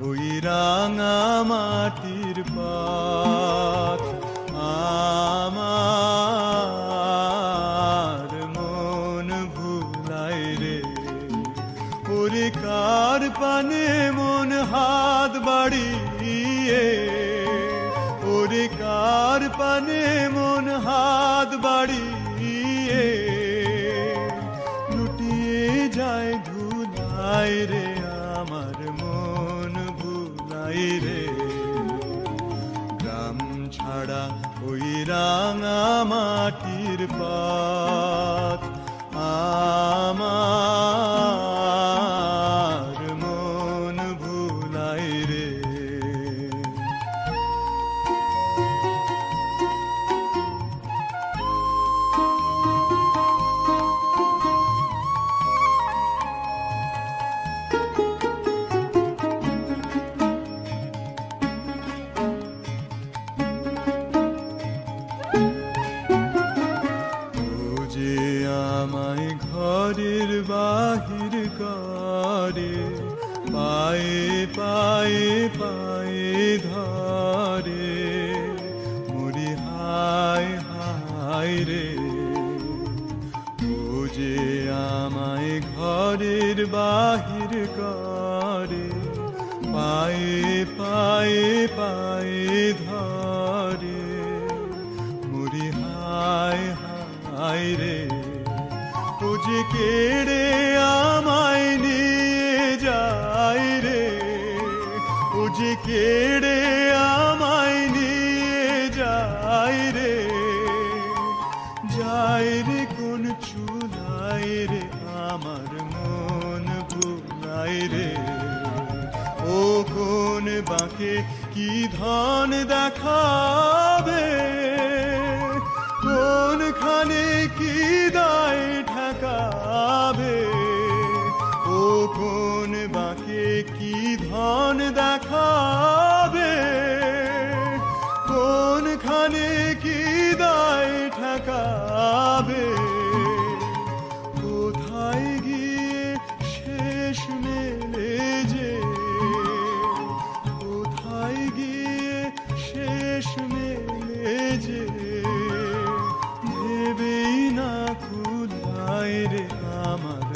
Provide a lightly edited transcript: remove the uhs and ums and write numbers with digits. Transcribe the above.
ওই রাঙা মাটির পথ আমার মন ভুলাই রে। ওরে কার পানে মন হাত বাড়িয়ে, ওরে কার পানে মন হাত বাড়িয়ে লুটিয়ে যায় ধুলাই রে। আমার মন ভুলাই রে। গ্রাম ছাড়া ওই রাঙা মাটির পথ আমার মন ভুলাই রে। আমায় ঘরের বাহির করে, পায়ে পায়ে পায়ে ধরে, মরি হায় হায় রে। ও যে আমায় ঘরের বাহির করে, পায়ে পায়ে পায়ে ধরে, মরি হায় হায় রে। ও যে কেড়ে আমায় নিয়ে যায় রে, ও যে কেড়ে আমায় নিয়ে যায় রে। যায় রে কোন চুলাই রে, আমার মন ভুলাই রে। ও কোন বাঁকে কি ধন দেখাবে, কোনখানে কি দায় ঠেকাবে। ও কোন বাঁকে কি ধন দেখাবে, কোনখানে কি দায় ঠেকাবে। কোথায় গিয়ে শেষ মেলে যে, কোথায় গিয়ে শেষ মেলে যে, ভেবেই না কুলায় রে আমার